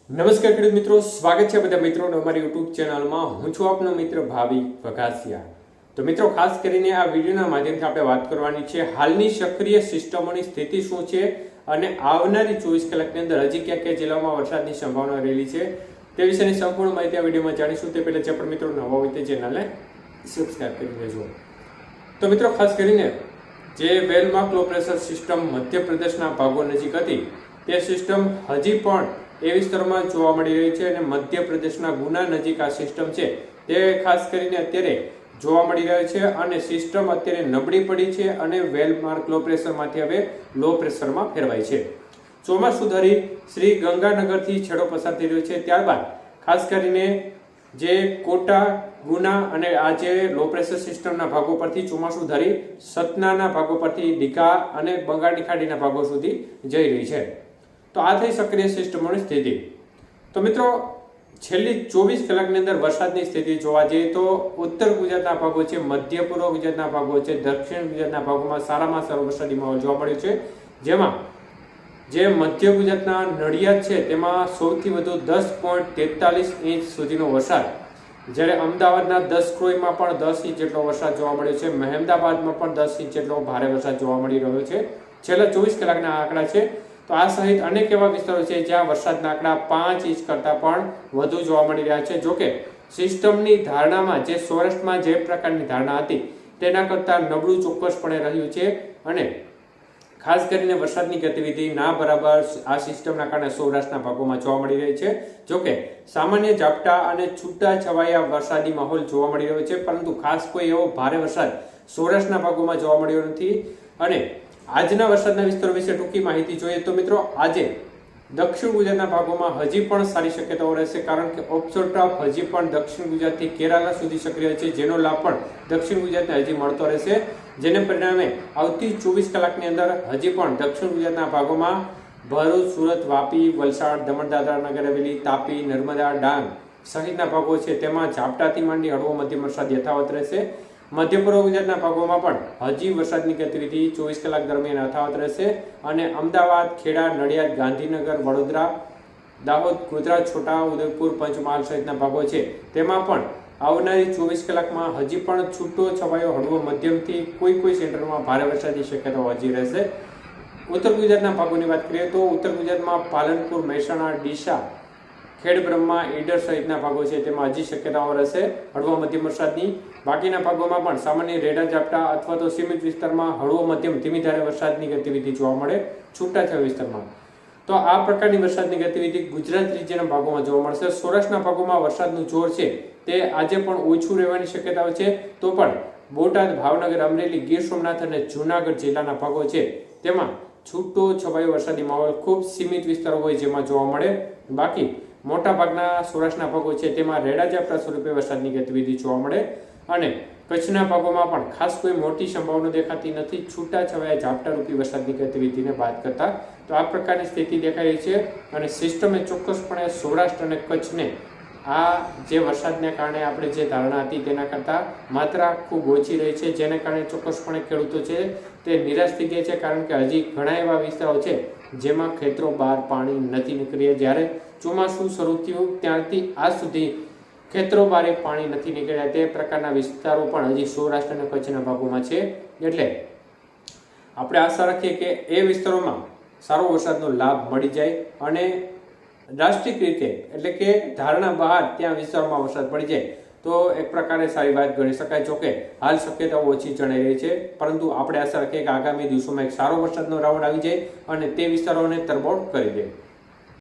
નમસ્કાર ખેડૂત મિત્રો, સ્વાગત છે બધા મિત્રોનો અમારી યુટ્યુબ ચેનલમાં. હું છું આપનો મિત્ર ભાવિ વઘાસિયા. તો મિત્રો, ખાસ કરીને આ વિડીયોના માધ્યમથી આપણે વાત કરવાની છે હાલની સક્રિય સિસ્ટમોની સ્થિતિ શું છે અને આવનારી 24 કલાકની અંદર હજી ક્યાં ક્યાં જિલ્લામાં વરસાદની સંભાવના રહેલી છે તે વિશેની સંપૂર્ણ માહિતી આ વિડીયોમાં જાણીશું. તે પહેલા જે પણ મિત્રો નવા હોય તે ચેનલને સબસ્ક્રાઇબ કરી દેજો. તો મિત્રો, ખાસ કરીને જે વેલમાર્ક લો પ્રેશર સિસ્ટમ મધ્યપ્રદેશના ભાગો નજીક હતી તે સિસ્ટમ હજી પણ એ વિસ્તારમાં જોવા મળી રહી છે અને મધ્યપ્રદેશના ગુના નજીક આ સિસ્ટમ છે તે ખાસ કરીને અત્યારે જોવા મળી રહ્યો છે અને સિસ્ટમ અત્યારે નબળી પડી છે અને વેલમાર્ક લો પ્રેશરમાંથી હવે લો પ્રેશરમાં ફેરવાય છે. ચોમાસું ધરી શ્રી ગંગાનગરથી છેડો પસાર થઈ રહ્યો છે. ત્યારબાદ ખાસ કરીને જે કોટા, ગુના અને આ જે લો પ્રેશર સિસ્ટમના ભાગો પરથી ચોમાસું ધરી સતનાના ભાગો પરથી ડીકા અને બંગાળની ખાડીના ભાગો સુધી જઈ રહી છે. તો આ થઈ સક્રિય સિસ્ટમોની સ્થિતિ. તો મિત્રો, છેલ્લી 24 કલાકની અંદર વરસાદની સ્થિતિ જોવા જઈએ તો ઉત્તર ગુજરાતના ભાગો છે, મધ્ય પૂર્વ ગુજરાતના ભાગો છે, દક્ષિણ ગુજરાતના ભાગોમાં સારામાં સારો વરસાદી માહોલ જોવા મળ્યો છે. જેમાં જે મધ્ય ગુજરાતના નડિયાદ છે તેમાં સૌથી વધુ 10.43 ઇંચ સુધીનો વરસાદ, જ્યારે અમદાવાદના દસક્રોઈમાં પણ 10 ઇંચ જેટલો વરસાદ જોવા મળ્યો છે. મહેમદાબાદમાં પણ 10 ઇંચ જેટલો ભારે વરસાદ જોવા મળી રહ્યો છે. છેલ્લા 24 કલાકના આંકડા છે. તો આ સહિત અનેક એવા વિસ્તારો છે જ્યાં વરસાદના આંકડા 5 ઇંચ કરતાં પણ વધુ જોવા મળી રહ્યા છે. જોકે સિસ્ટમની ધારણામાં જે સૌરાષ્ટ્રમાં જે પ્રકારની ધારણા હતી તેના કરતાં નબળું ચોક્કસપણે રહ્યું છે અને ખાસ કરીને વરસાદની ગતિવિધિ ના બરાબર આ સિસ્ટમના કારણે સૌરાષ્ટ્રના ભાગોમાં જોવા મળી રહી છે. જોકે સામાન્ય ઝાપટા અને છૂટા છવાયા વરસાદી માહોલ જોવા મળી રહ્યો છે, પરંતુ ખાસ કોઈ એવો ભારે વરસાદ સૌરાષ્ટ્રના ભાગોમાં જોવા મળ્યો નથી. અને આજના વરસાદના વિસ્તારો વિશે ટૂંકી માહિતી જોઈએ તો મિત્રો, આજે દક્ષિણ ગુજરાતના ભાગોમાં હજી પણ સારી શક્યતાઓ રહેશે, કારણ કે ઓફશોર ટ્રફ હજી પણ દક્ષિણ ગુજરાતથી કેરાલા સુધી સક્રિય છે, જેનો લાભ પણ દક્ષિણ ગુજરાતને હજી મળતો રહેશે. જેને પરિણામે આવતી 24 કલાકની અંદર હજી પણ દક્ષિણ ગુજરાતના ભાગોમાં ભરૂચ, સુરત, વાપી, વલસાડ, દમણ, દાદરા, નગર હવેલી, તાપી, નર્મદા, ડાંગ સહિતના ભાગો છે તેમાં ઝાપટાથી માંડી હળવો મધ્યમ વરસાદ યથાવત રહેશે. મધ્ય પૂર્વ ગુજરાતના ભાગોમાં પણ હજી વરસાદની ગતિવિધિ 24 કલાક દરમિયાન યથાવત રહેશે અને અમદાવાદ, ખેડા, નડિયાદ, ગાંધીનગર, વડોદરા, દાહોદ, ગોધરા, છોટા ઉદેપુર, પંચમહાલ સહિતના ભાગો છે તેમાં પણ આવનારી 24 કલાકમાં હજી પણ છૂટો છવાયો હળવો મધ્યમથી કોઈ સેન્ટરમાં ભારે વરસાદની શક્યતાઓ હજી રહેશે. ઉત્તર ગુજરાતના ભાગોની વાત કરીએ તો ઉત્તર ગુજરાતમાં પાલનપુર, મહેસાણા, ડીસા, ખેડબ્રહ્મા, ઈડર સહિતના ભાગો છે તેમાં હજી શક્યતાઓ રહેશે હળવો મધ્યમ વરસાદની. બાકીના ભાગોમાં પણ સામાન્ય રેડા ઝાપટા અથવા તો સીમિત વિસ્તારમાં હળવો મધ્યમ ધીમી ધારે વરસાદની ગતિવિધિ જોવા મળે છૂટાછવાયા વિસ્તારમાં. તો આ પ્રકારની વરસાદની ગતિવિધિ ગુજરાત રાજ્યના ભાગોમાં જોવા મળશે. સૌરાષ્ટ્રના ભાગોમાં વરસાદનું જોર છે તે આજે પણ ઓછું રહેવાની શક્યતાઓ છે. તો પણ બોટાદ, ભાવનગર, અમરેલી, ગીર સોમનાથ અને જૂનાગઢ જિલ્લાના ભાગો છે તેમાં છૂટો છવાયો વરસાદી માહોલ ખૂબ સીમિત વિસ્તારો હોય જેમાં જોવા મળે. બાકી મોટા ભાગના સૌરાષ્ટ્રના ભાગો છે તેમાં રેડા ઝાપટા સ્વરૂપે વરસાદની ગતિવિધિ જોવા મળે અને કચ્છના ભાગોમાં પણ ખાસ કોઈ મોટી સંભાવના દેખાતી નથી છૂટા છવાયા ઝાપટા રૂપી વરસાદની ગતિવિધિને બાદ કરતા. તો આ પ્રકારની સ્થિતિ દેખાઈ રહી છે અને સિસ્ટમે ચોક્કસપણે સૌરાષ્ટ્ર અને કચ્છને આ જે વરસાદને કારણે આપણે જે ધારણા હતી તેના કરતાં માત્રા ખૂબ ઓછી રહી છે, જેને કારણે ચોક્કસપણે ખેડૂતો છે તે નિરાશ થઈ ગયા છે, કારણ કે હજી ઘણા એવા વિસ્તારો છે જેમાં ખેતરો બહાર પાણી નથી નીકળ્યા. જ્યારે ચોમાસું શરૂ થયું ત્યારથી આજ સુધી ખેતરો બારે પાણી નથી નીકળ્યા તે પ્રકારના વિસ્તારો પણ હજી સૌરાષ્ટ્ર અને કચ્છના ભાગોમાં છે. એટલે આપણે આશા રાખીએ કે એ વિસ્તારોમાં સારો વરસાદનો લાભ મળી જાય અને રાષ્ટ્રીય રીતે એટલે કે ધારણા બહાર ત્યાં વિસ્તારોમાં વરસાદ પડી જાય તો એક પ્રકારે સારી વાત ગણી શકાય. જોકે હાલ શક્યતાઓ ઓછી જણાઈ રહી છે, પરંતુ આપણે આશા રાખીએ કે આગામી દિવસોમાં એક સારો વરસાદનો રાઉન્ડ આવી જાય અને તે વિસ્તારોને તરબોળ કરી દે.